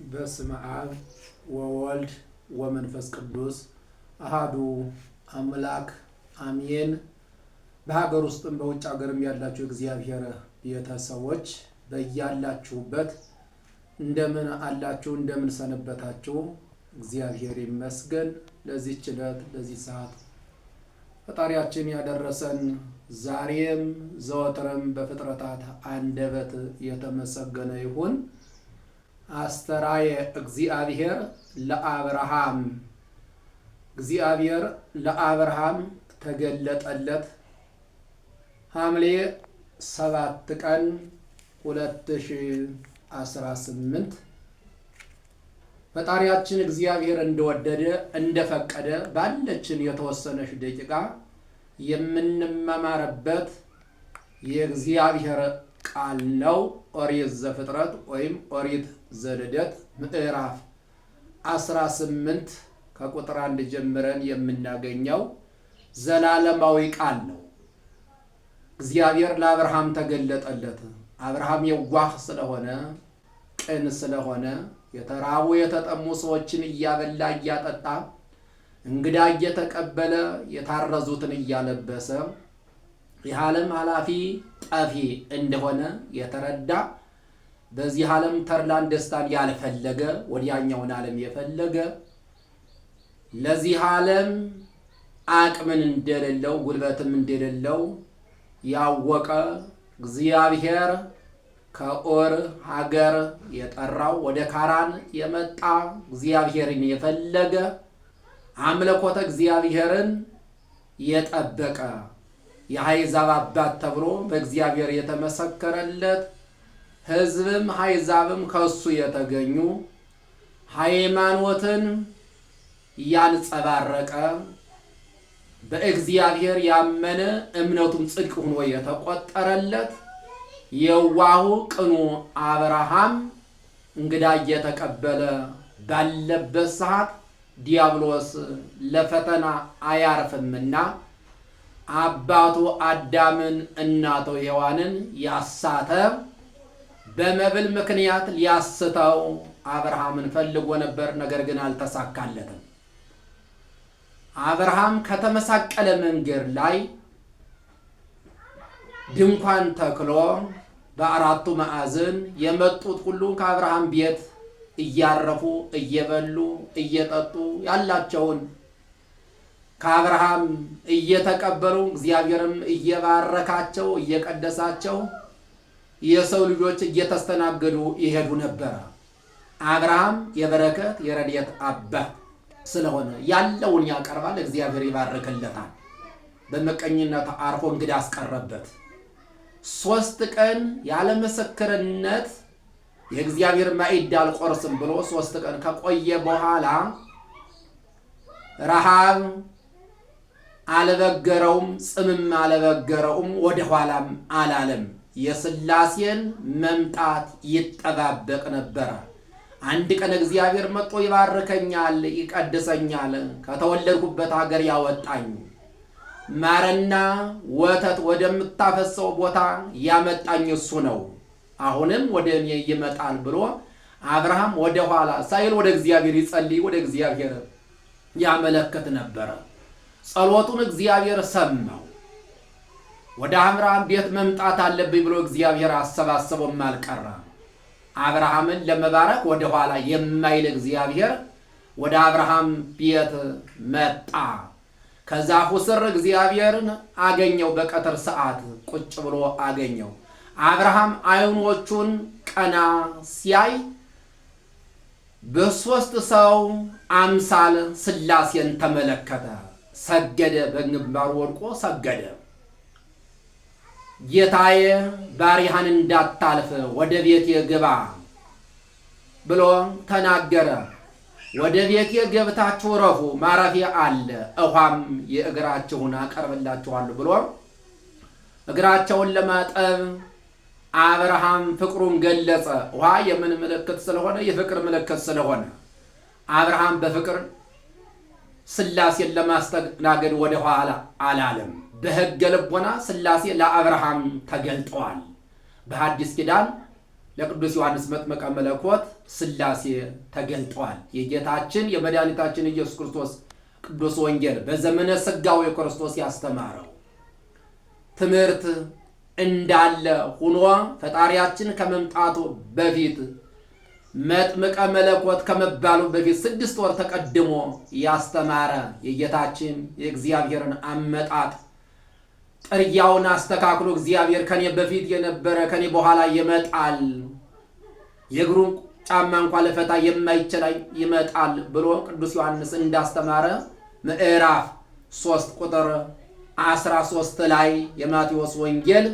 በስመ አብ ወወልድ ወመንፈስ ቅዱስ አሃዱ አምላክ አሜን። በሀገር ውስጥም በውጭ ሀገርም ያላችሁ እግዚአብሔር ቤተሰቦች በያላችሁበት እንደምን አላችሁ? እንደምን ሰነበታችሁ? እግዚአብሔር ይመስገን። ለዚህ ዕለት ለዚህ ሰዓት ፈጣሪያችን ያደረሰን ዛሬም ዘወትርም በፍጥረታት አንደበት የተመሰገነ ይሁን። አስተራየ እግዚአብሔር ለአብርሃም እግዚአብሔር ለአብርሃም ተገለጠለት። ሐምሌ 7 ቀን 2018 ፈጣሪያችን እግዚአብሔር እንደወደደ እንደፈቀደ ባለችን የተወሰነች ደቂቃ የምንመማርበት የእግዚአብሔር ቃል ነው። ኦሪት ዘፍጥረት ወይም ኦሪት ዘልደት ምዕራፍ 18 ከቁጥር 1 ጀምረን የምናገኘው ዘላለማዊ ቃል ነው። እግዚአብሔር ለአብርሃም ተገለጠለት። አብርሃም የዋህ ስለሆነ ቅን ስለሆነ የተራቡ የተጠሙ ሰዎችን እያበላ እያጠጣ እንግዳ እየተቀበለ የታረዙትን እያለበሰ የዓለም ኃላፊ ጠፊ እንደሆነ የተረዳ በዚህ ዓለም ተድላን ደስታን ያልፈለገ ወዲያኛውን ዓለም የፈለገ ለዚህ ዓለም አቅምን እንደሌለው ጉልበትም እንደሌለው ያወቀ እግዚአብሔር ከኦር ሀገር የጠራው ወደ ካራን የመጣ እግዚአብሔርን የፈለገ አምልኮተ እግዚአብሔርን የጠበቀ የአሕዛብ አባት ተብሎ በእግዚአብሔር የተመሰከረለት ሕዝብም አሕዛብም ከሱ የተገኙ ሃይማኖትን ያንጸባረቀ በእግዚአብሔር ያመነ እምነቱም ጽድቅ ሆኖ የተቆጠረለት የዋሁ ቅኑ አብርሃም እንግዳ እየተቀበለ ባለበት ሰዓት ዲያብሎስ ለፈተና አያርፍምና አባቱ አዳምን እናቱ ሔዋንን ያሳተ በመብል ምክንያት ሊያስተው አብርሃምን ፈልጎ ነበር። ነገር ግን አልተሳካለትም። አብርሃም ከተመሳቀለ መንገድ ላይ ድንኳን ተክሎ በአራቱ ማዕዘን የመጡት ሁሉ ከአብርሃም ቤት እያረፉ እየበሉ እየጠጡ ያላቸውን ከአብርሃም እየተቀበሉ እግዚአብሔርም እየባረካቸው እየቀደሳቸው የሰው ልጆች እየተስተናገዱ ይሄዱ ነበር። አብርሃም የበረከት የረድኤት አባት ስለሆነ ያለውን ያቀርባል፣ እግዚአብሔር ይባርክለታል። በመቀኝነት አርፎ እንግዳ አስቀረበት። 3 ቀን ያለ ምስክርነት የእግዚአብሔር ማዕድ አልቆርስም ብሎ 3 ቀን ከቆየ በኋላ ረሃብ አልበገረውም፣ ጽምም አልበገረውም፣ ወደ ኋላም አላለም። የሥላሴን መምጣት ይጠባበቅ ነበረ። አንድ ቀን እግዚአብሔር መጥቶ ይባርከኛል፣ ይቀድሰኛል፣ ከተወለድኩበት ሀገር ያወጣኝ ማርና ወተት ወደምታፈሰው ቦታ ያመጣኝ እሱ ነው፣ አሁንም ወደ እኔ ይመጣል ብሎ አብርሃም ወደ ኋላ ሳይል ወደ እግዚአብሔር ይጸልይ፣ ወደ እግዚአብሔር ያመለክት ነበረ። ጸሎቱን እግዚአብሔር ሰማው። ወደ አብርሃም ቤት መምጣት አለብኝ ብሎ እግዚአብሔር አሰባሰበውም አልቀረ። አብርሃምን ለመባረክ ወደ ኋላ የማይል እግዚአብሔር ወደ አብርሃም ቤት መጣ። ከዛፉ ስር እግዚአብሔርን አገኘው። በቀትር ሰዓት ቁጭ ብሎ አገኘው። አብርሃም ዓይኖቹን ቀና ሲያይ በ3 ሰው አምሳል ሥላሴን ተመለከተ። ሰገደ፣ በግንባሩ ወድቆ ሰገደ። ጌታዬ ባሪያህን እንዳታልፍ ወደ ቤቴ ግባ ብሎ ተናገረ። ወደ ቤቴ ገብታችሁ ረፉ፣ ማረፊያ አለ፣ ውሃም የእግራችሁን አቀርብላችኋለሁ ብሎ እግራቸውን ለማጠብ አብርሃም ፍቅሩን ገለጸ። ውሃ የምን ምልክት ስለሆነ? የፍቅር ምልክት ስለሆነ አብርሃም በፍቅር ሥላሴን ለማስተናገድ ወደ ኋላ አላለም። በሕገ ልቦና ሥላሴ ለአብርሃም ተገልጠዋል። በሐዲስ ኪዳን ለቅዱስ ዮሐንስ መጥምቀ መለኮት ሥላሴ ተገልጠዋል። የጌታችን የመድኃኒታችን ኢየሱስ ክርስቶስ ቅዱስ ወንጌል በዘመነ ሥጋዌ ክርስቶስ ያስተማረው ትምህርት እንዳለ ሆኖ ፈጣሪያችን ከመምጣቱ በፊት መጥምቀ መለኮት ከመባሉ በፊት 6 ወር ተቀድሞ ያስተማረ የጌታችን የእግዚአብሔርን አመጣጥ ጥርያውን አስተካክሎ እግዚአብሔር ከኔ በፊት የነበረ ከኔ በኋላ ይመጣል፣ የእግሩን ጫማ እንኳን ለፈታ የማይችል ይመጣል ብሎ ቅዱስ ዮሐንስ እንዳስተማረ ምዕራፍ 3 ቁጥር 13 ላይ የማቴዎስ ወንጌል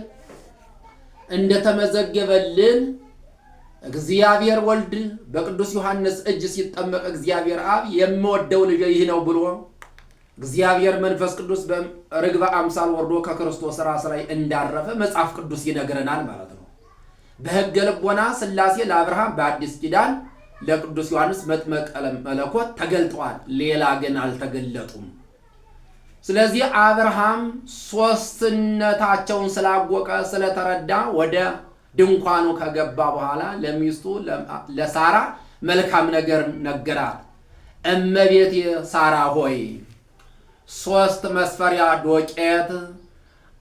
እንደተመዘገበልን እግዚአብሔር ወልድ በቅዱስ ዮሐንስ እጅ ሲጠመቅ እግዚአብሔር አብ የምወደው ልጄ ይህ ነው ብሎ እግዚአብሔር መንፈስ ቅዱስ በርግበ አምሳል ወርዶ ከክርስቶስ ራስ ላይ እንዳረፈ መጽሐፍ ቅዱስ ይነግረናል ማለት ነው። በሕገ ልቦና ሥላሴ ለአብርሃም በአዲስ ኪዳን ለቅዱስ ዮሐንስ መጥምቀ መለኮት ተገልጠዋል። ሌላ ግን አልተገለጡም። ስለዚህ አብርሃም ሦስትነታቸውን ስላወቀ ስለተረዳ ወደ ድንኳኑ ከገባ በኋላ ለሚስቱ ለሳራ መልካም ነገር ነገራት። እመቤቴ ሳራ ሆይ 3 መስፈሪያ ዶቄት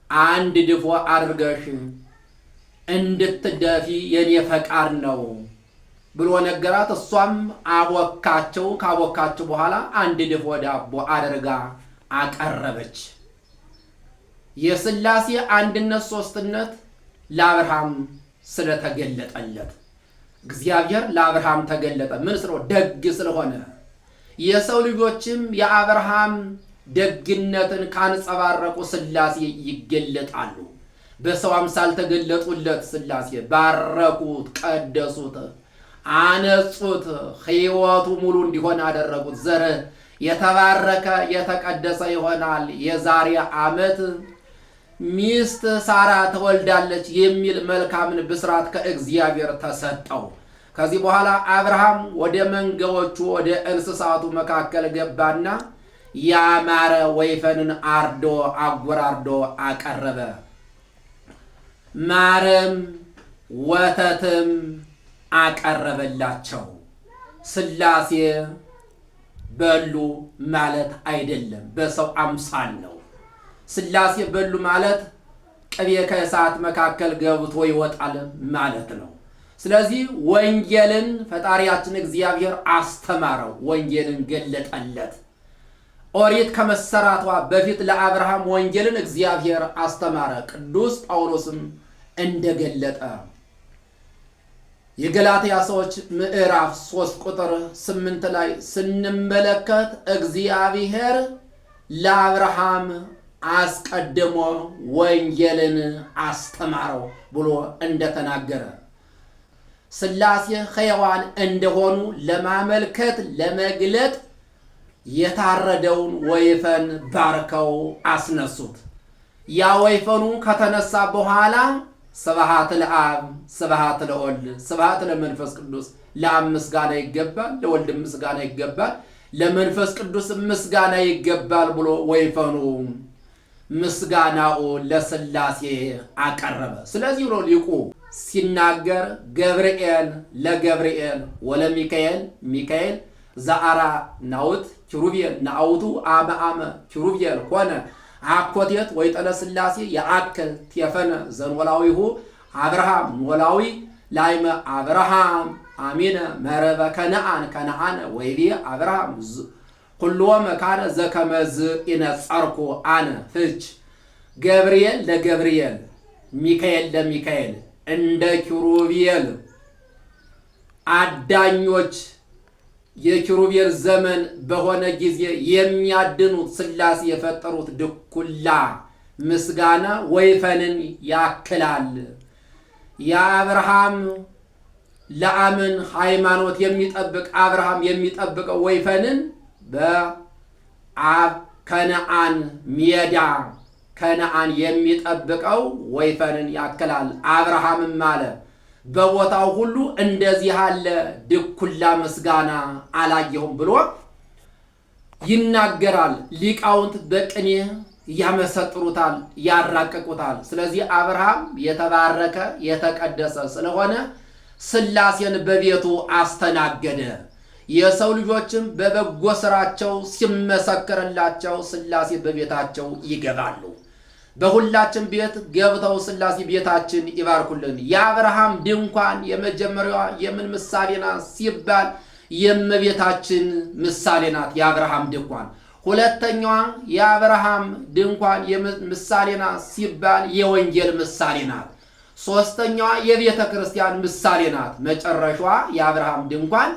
1 ድፎ አድርገሽ እንድትደፊ የኔ ፈቃድ ነው ብሎ ነገራት። እሷም አቦካቸው። ካቦካቸው በኋላ 1 ድፎ ዳቦ አድርጋ አቀረበች። የሥላሴ አንድነት ሦስትነት ለአብርሃም ስለተገለጠለት እግዚአብሔር ለአብርሃም ተገለጠ። ምን ስለሆነ? ደግ ስለሆነ። የሰው ልጆችም የአብርሃም ደግነትን ካንጸባረቁ ሥላሴ ይገለጣሉ። በሰው አምሳል ተገለጡለት። ሥላሴ ባረኩት፣ ቀደሱት፣ አነጹት፣ ሕይወቱ ሙሉ እንዲሆን አደረጉት። ዘር የተባረከ የተቀደሰ ይሆናል፣ የዛሬ ዓመት ሚስት ሳራ ትወልዳለች የሚል መልካምን ብስራት ከእግዚአብሔር ተሰጠው። ከዚህ በኋላ አብርሃም ወደ መንጋዎቹ ወደ እንስሳቱ መካከል ገባና ያማረ ወይፈንን አርዶ አጎራርዶ አቀረበ። ማርም ወተትም አቀረበላቸው። ሥላሴ በሉ ማለት አይደለም፣ በሰው አምሳል ነው። ሥላሴ በሉ ማለት ቅቤ ከእሳት መካከል ገብቶ ይወጣል ማለት ነው። ስለዚህ ወንጌልን ፈጣሪያችን እግዚአብሔር አስተማረው፣ ወንጌልን ገለጠለት። ኦሪት ከመሰራቷ በፊት ለአብርሃም ወንጌልን እግዚአብሔር አስተማረ። ቅዱስ ጳውሎስም እንደገለጠ የገላትያ ሰዎች ምዕራፍ 3 ቁጥር 8 ላይ ስንመለከት እግዚአብሔር ለአብርሃም አስቀድሞ ወንጌልን አስተማረው ብሎ እንደተናገረ ሥላሴ ሕያዋን እንደሆኑ ለማመልከት ለመግለጥ የታረደውን ወይፈን ባርከው አስነሱት። ያ ወይፈኑ ከተነሳ በኋላ ስብሐት ለአብ፣ ስብሐት ለወልድ፣ ስብሐት ለመንፈስ ቅዱስ፣ ለአብ ምስጋና ይገባል፣ ለወልድ ምስጋና ይገባል፣ ለመንፈስ ቅዱስ ምስጋና ይገባል ብሎ ወይፈኑ ምስጋናው ለሥላሴ አቀረበ። ስለዚህ ብሎ ሊቁ ሲናገር ገብርኤል ለገብርኤል ወለሚካኤል ሚካኤል ዘአራ ናውት ኪሩቤል ናአውቱ አመ ኪሩቤል ኮነ አኮቴት ወይጠለ ሥላሴ የአክል ቴፈነ ዘንወላዊሁ አብርሃም ኖላዊ ላይመ አብርሃም አሚነ መረበ ከነአን ወይቤ አብርሃም ኩሎ መካነ ዘከመዝ ኢነጸርኩ አነ ፍች ገብርኤል ለገብርኤል ሚካኤል ለሚካኤል እንደ ኪሩቤል አዳኞች የኪሩቤል ዘመን በሆነ ጊዜ የሚያድኑት ሥላሴ የፈጠሩት ድኩላ ምስጋና ወይፈንን ያክላል። የአብርሃም ለአምን ሃይማኖት የሚጠብቅ አብርሃም የሚጠብቀው ወይፈንን በከነአን ሜዳ ከነአን የሚጠብቀው ወይፈንን ያክላል። አብርሃምም አለ በቦታው ሁሉ እንደዚህ ያለ ድኩላ ምስጋና አላየሁም ብሎ ይናገራል። ሊቃውንት በቅኔ ያመሰጥሩታል፣ ያራቀቁታል። ስለዚህ አብርሃም የተባረከ የተቀደሰ ስለሆነ ሥላሴን በቤቱ አስተናገደ። የሰው ልጆችም በበጎ ሥራቸው ሲመሰከርላቸው ሥላሴ በቤታቸው ይገባሉ። በሁላችን ቤት ገብተው ሥላሴ ቤታችን ይባርኩልን። የአብርሃም ድንኳን የመጀመሪያዋ የምን ምሳሌ ናት ሲባል የእመቤታችን ምሳሌ ናት። የአብርሃም ድንኳን ሁለተኛዋ የአብርሃም ድንኳን ምሳሌ ናት ሲባል የወንጌል ምሳሌ ናት። ሶስተኛዋ የቤተ ክርስቲያን ምሳሌ ናት። መጨረሻዋ የአብርሃም ድንኳን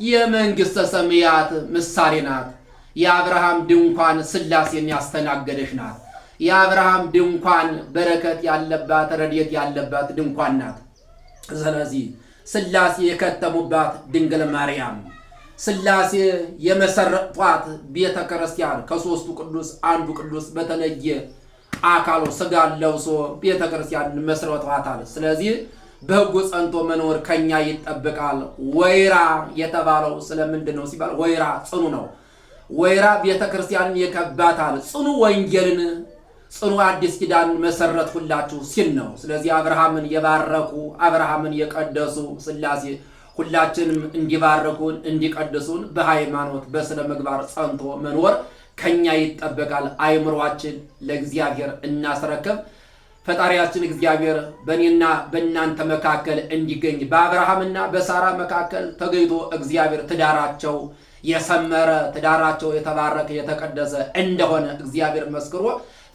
የመንግሥተ ሰማያት ምሳሌ ናት። የአብርሃም ድንኳን ሥላሴን ያስተናገደች ናት። የአብርሃም ድንኳን በረከት ያለባት ረድኤት ያለባት ድንኳን ናት። ስለዚህ ሥላሴ የከተሙባት ድንግል ማርያም ሥላሴ የመሰረቷት ቤተ ክርስቲያን ከሦስቱ ቅዱስ አንዱ ቅዱስ በተለየ አካሉ ሥጋን ለብሶ ቤተ ክርስቲያን መስርቷታል። ስለዚህ በሕጉ ጸንቶ መኖር ከኛ ይጠበቃል። ወይራ የተባለው ስለምንድን ነው ሲባል ወይራ ጽኑ ነው። ወይራ ቤተ ክርስቲያንን የከባታል። ጽኑ ወንጌልን ጽኑ አዲስ ኪዳን መሰረትሁላችሁ ሲል ነው። ስለዚህ አብርሃምን የባረኩ አብርሃምን የቀደሱ ሥላሴ ሁላችንም እንዲባረኩን እንዲቀድሱን በሃይማኖት በስነ ምግባር ጸንቶ መኖር ከኛ ይጠበቃል። አይምሯችን ለእግዚአብሔር እናስረክብ። ፈጣሪያችን እግዚአብሔር በእኔና በእናንተ መካከል እንዲገኝ በአብርሃምና በሳራ መካከል ተገኝቶ እግዚአብሔር ትዳራቸው የሰመረ ትዳራቸው የተባረከ የተቀደሰ እንደሆነ እግዚአብሔር መስክሮ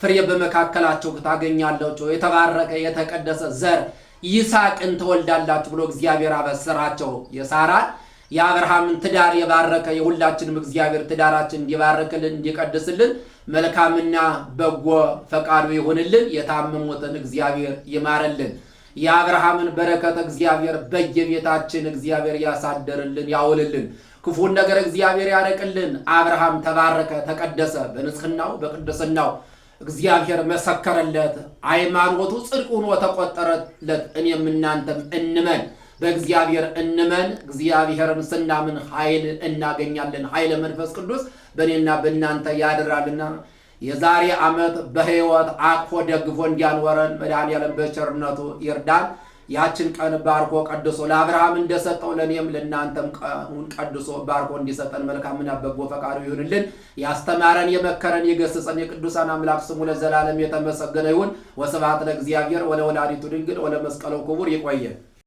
ፍሬ በመካከላቸው ታገኛላችሁ፣ የተባረከ የተቀደሰ ዘር ይስሐቅን ትወልዳላችሁ ብሎ እግዚአብሔር አበሰራቸው። የሳራን የአብርሃምን ትዳር የባረከ የሁላችንም እግዚአብሔር ትዳራችን እንዲባርክልን እንዲቀድስልን መልካምና በጎ ፈቃዱ ይሁንልን። የታመሙትን እግዚአብሔር ይማረልን። የአብርሃምን በረከት እግዚአብሔር በየቤታችን እግዚአብሔር ያሳደርልን ያውልልን። ክፉን ነገር እግዚአብሔር ያረቅልን። አብርሃም ተባረከ ተቀደሰ፣ በንጽህናው በቅድስናው እግዚአብሔር መሰከረለት። ሃይማኖቱ ጽድቅ ሆኖ ተቆጠረለት። እኔም እናንተም እንመን፣ በእግዚአብሔር እንመን። እግዚአብሔርን ስናምን ኃይል እናገኛለን። ኃይለ መንፈስ ቅዱስ በእኔና በእናንተ ያድራልና የዛሬ ዓመት በሕይወት አቅፎ ደግፎ እንዲያኖረን መድኃኔዓለም በቸርነቱ ይርዳን። ያችን ቀን ባርኮ ቀድሶ ለአብርሃም እንደሰጠው ለእኔም ለእናንተም ቀኑን ቀድሶ ባርኮ እንዲሰጠን መልካምና በጎ ፈቃዱ ይሁንልን። ያስተማረን የመከረን የገሰጸን የቅዱሳን አምላክ ስሙ ለዘላለም የተመሰገነ ይሁን። ወስብሐት ለእግዚአብሔር ወለወላዲቱ ድንግል ወለመስቀሉ ክቡር። ይቆየን።